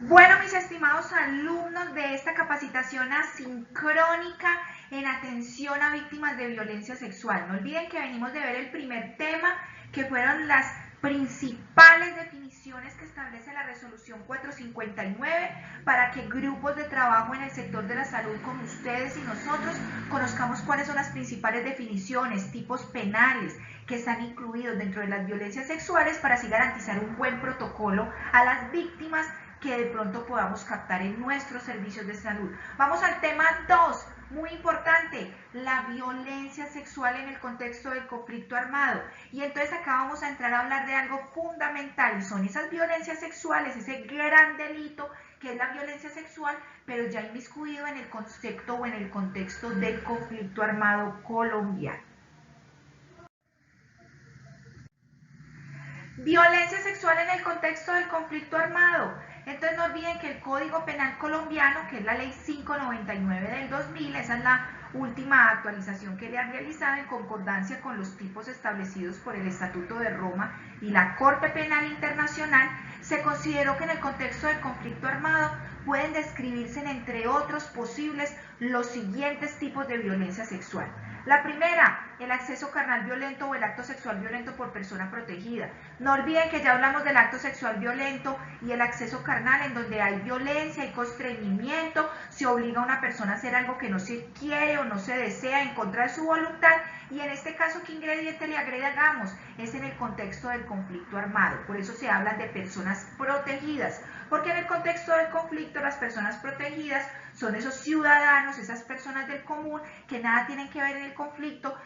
Bueno, mis estimados alumnos de esta capacitación asincrónica en atención a víctimas de violencia sexual, no olviden que venimos de ver el primer tema, que fueron las principales definiciones que establece la resolución 459 para que grupos de trabajo en el sector de la salud como ustedes y nosotros conozcamos cuáles son las principales definiciones, tipos penales que están incluidos dentro de las violencias sexuales para así garantizar un buen protocolo a las víctimas que de pronto podamos captar en nuestros servicios de salud. Vamos al tema 2, muy importante, la violencia sexual en el contexto del conflicto armado. Y entonces acá vamos a entrar a hablar de algo fundamental, y son esas violencias sexuales, ese gran delito que es la violencia sexual, pero ya inmiscuido en el concepto o en el contexto del conflicto armado colombiano. Violencia sexual en el contexto del conflicto armado. Entonces no olviden que el Código Penal colombiano, que es la ley 599 del 2000, esa es la última actualización que le han realizado en concordancia con los tipos establecidos por el Estatuto de Roma y la Corte Penal Internacional, se consideró que en el contexto del conflicto armado pueden describirse, entre otros posibles, los siguientes tipos de violencia sexual. La primera, el acceso carnal violento o el acto sexual violento por persona protegida. No olviden que ya hablamos del acto sexual violento y el acceso carnal, en donde hay violencia, hay constreñimiento, se obliga a una persona a hacer algo que no se quiere o no se desea en contra de su voluntad. Y en este caso, ¿qué ingrediente le agregamos? Es en el contexto del conflicto armado. Por eso se habla de personas protegidas, porque en el contexto del conflicto las personas protegidas son esos ciudadanos, esas personas del común que nada tienen que ver en el conflicto,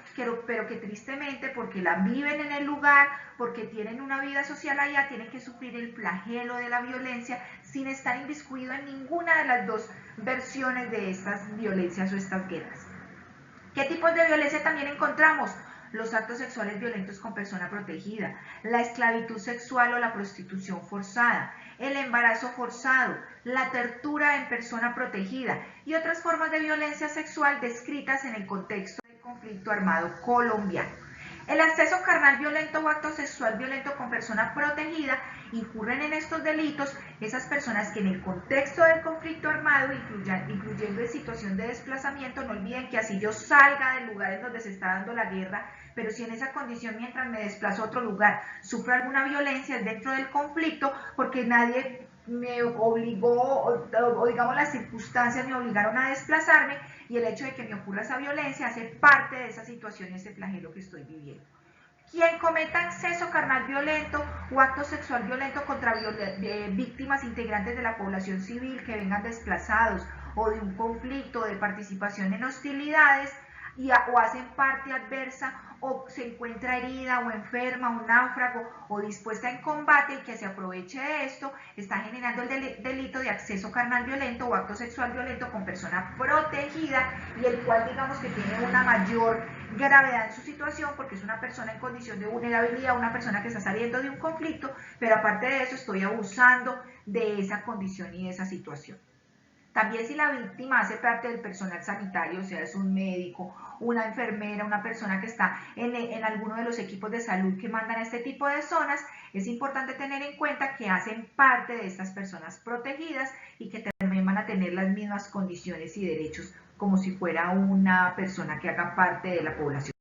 pero que tristemente, porque la viven en el lugar, porque tienen una vida social allá, tienen que sufrir el flagelo de la violencia sin estar inmiscuido en ninguna de las dos versiones de estas violencias o estas guerras. ¿Qué tipos de violencia también encontramos? Los actos sexuales violentos con persona protegida, la esclavitud sexual o la prostitución forzada, el embarazo forzado, la tortura en persona protegida y otras formas de violencia sexual descritas en el contexto del conflicto armado colombiano. El acceso carnal violento o acto sexual violento con persona protegida incurren en estos delitos esas personas que en el contexto del conflicto armado, incluyendo en situación de desplazamiento, no olviden que así yo salga del lugar en donde se está dando la guerra, pero si en esa condición mientras me desplazo a otro lugar sufro alguna violencia es dentro del conflicto porque nadie me obligó o digamos las circunstancias me obligaron a desplazarme y el hecho de que me ocurra esa violencia hace parte de esa situación y ese flagelo que estoy viviendo. Quien cometa acceso carnal violento o acto sexual violento contra víctimas integrantes de la población civil que vengan desplazados o de un conflicto o de participación en hostilidades o hacen parte adversa o se encuentra herida o enferma, un náufrago o dispuesta en combate y que se aproveche de esto, está generando el delito de acceso carnal violento o acto sexual violento con persona protegida y el cual digamos que tiene una mayor gravedad en su situación porque es una persona en condición de vulnerabilidad, una persona que está saliendo de un conflicto, pero aparte de eso estoy abusando de esa condición y de esa situación. También si la víctima hace parte del personal sanitario, o sea, es un médico, una enfermera, una persona que está en alguno de los equipos de salud que mandan a este tipo de zonas, es importante tener en cuenta que hacen parte de estas personas protegidas y que también van a tener las mismas condiciones y derechos como si fuera una persona que haga parte de la población.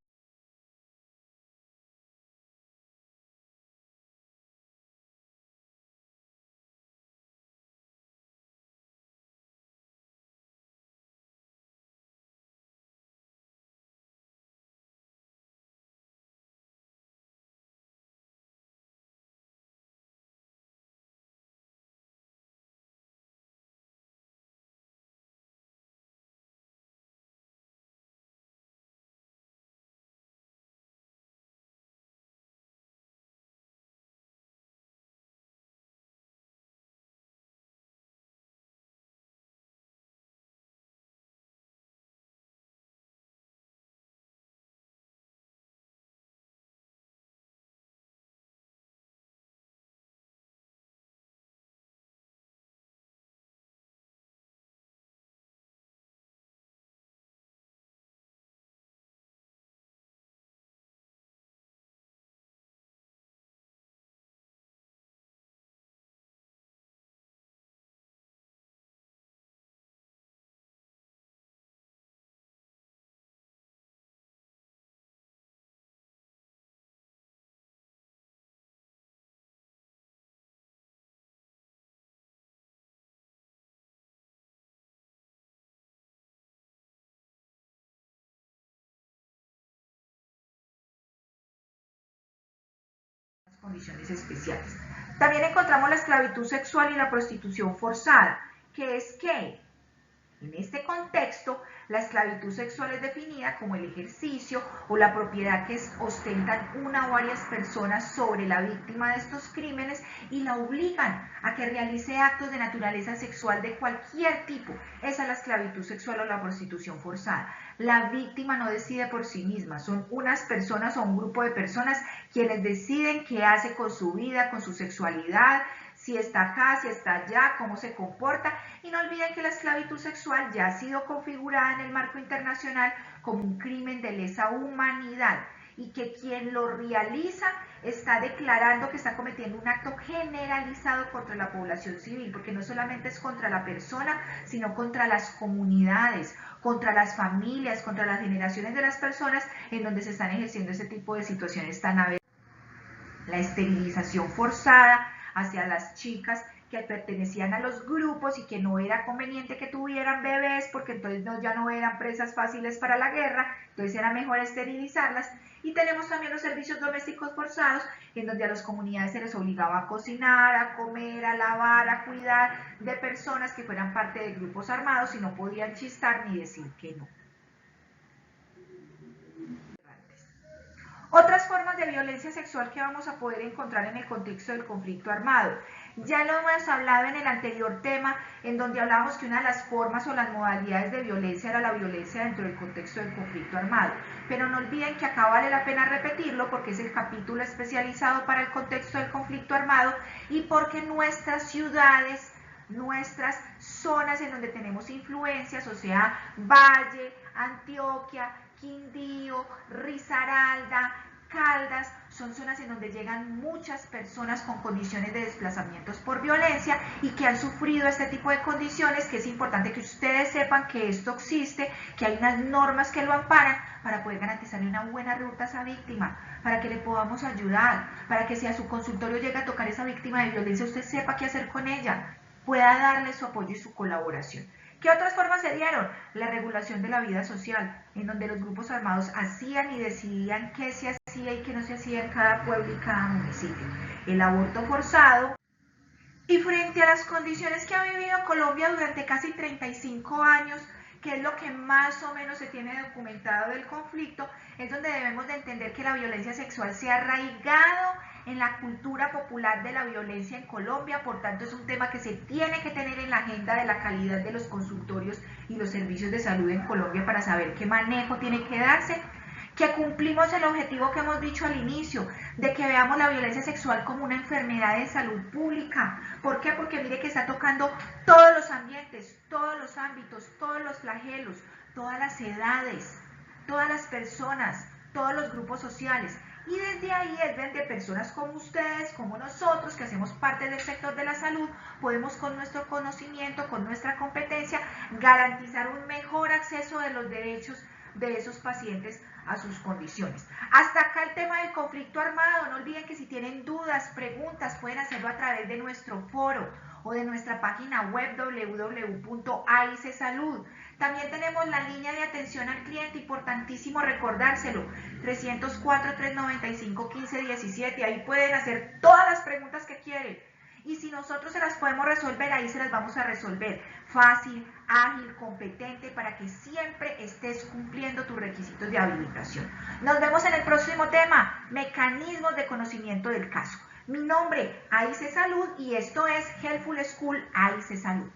condiciones especiales. También encontramos la esclavitud sexual y la prostitución forzada, que es que en este contexto, la esclavitud sexual es definida como el ejercicio o la propiedad que ostentan una o varias personas sobre la víctima de estos crímenes y la obligan a que realice actos de naturaleza sexual de cualquier tipo. Esa es la esclavitud sexual o la prostitución forzada. La víctima no decide por sí misma, son unas personas o un grupo de personas quienes deciden qué hace con su vida, con su sexualidad, si está acá, si está allá, cómo se comporta. Y no olviden que la esclavitud sexual ya ha sido configurada en el marco internacional como un crimen de lesa humanidad y que quien lo realiza está declarando que está cometiendo un acto generalizado contra la población civil, porque no solamente es contra la persona, sino contra las comunidades, contra las familias, contra las generaciones de las personas en donde se están ejerciendo ese tipo de situaciones tan aberrantes. La esterilización forzada hacia las chicas que pertenecían a los grupos y que no era conveniente que tuvieran bebés porque entonces ya no eran presas fáciles para la guerra, entonces era mejor esterilizarlas. Y tenemos también los servicios domésticos forzados, en donde a las comunidades se les obligaba a cocinar, a comer, a lavar, a cuidar de personas que fueran parte de grupos armados y no podían chistar ni decir que no. Otras formas de violencia sexual que vamos a poder encontrar en el contexto del conflicto armado. Ya lo hemos hablado en el anterior tema, en donde hablábamos que una de las formas o las modalidades de violencia era la violencia dentro del contexto del conflicto armado. Pero no olviden que acá vale la pena repetirlo porque es el capítulo especializado para el contexto del conflicto armado y porque nuestras ciudades, nuestras zonas en donde tenemos influencias, o sea, Valle, Antioquia, Quindío, Risaralda, Caldas, son zonas en donde llegan muchas personas con condiciones de desplazamientos por violencia y que han sufrido este tipo de condiciones, que es importante que ustedes sepan que esto existe, que hay unas normas que lo amparan para poder garantizarle una buena ruta a esa víctima, para que le podamos ayudar, para que si a su consultorio llega a tocar esa víctima de violencia, usted sepa qué hacer con ella, pueda darle su apoyo y su colaboración. ¿Qué otras formas se dieron? La regulación de la vida social, en donde los grupos armados hacían y decidían qué se hacía y qué no se hacía en cada pueblo y cada municipio. El aborto forzado. Y frente a las condiciones que ha vivido Colombia durante casi 35 años, que es lo que más o menos se tiene documentado del conflicto, es donde debemos de entender que la violencia sexual se ha arraigado en la cultura popular de la violencia en Colombia, por tanto es un tema que se tiene que tener en la agenda de la calidad de los consultorios y los servicios de salud en Colombia para saber qué manejo tiene que darse, que cumplimos el objetivo que hemos dicho al inicio, de que veamos la violencia sexual como una enfermedad de salud pública. ¿Por qué? Porque mire que está tocando todos los ambientes, todos los ámbitos, todos los flagelos, todas las edades, todas las personas, todos los grupos sociales. Y desde ahí es donde personas como ustedes, como nosotros, que hacemos parte del sector de la salud, podemos con nuestro conocimiento, con nuestra competencia, garantizar un mejor acceso de los derechos de esos pacientes a sus condiciones. Hasta acá el tema del conflicto armado. No olviden que si tienen dudas, preguntas, pueden hacerlo a través de nuestro foro o de nuestra página web www.aicesalud. También tenemos la línea de atención al cliente, importantísimo recordárselo, 304-395-1517, ahí pueden hacer todas las preguntas que quieren. Y si nosotros se las podemos resolver, ahí se las vamos a resolver. Fácil, ágil, competente, para que siempre estés cumpliendo tus requisitos de habilitación. Nos vemos en el próximo tema, mecanismos de conocimiento del caso. Mi nombre, AIC Salud, y esto es Helpful School AIC Salud.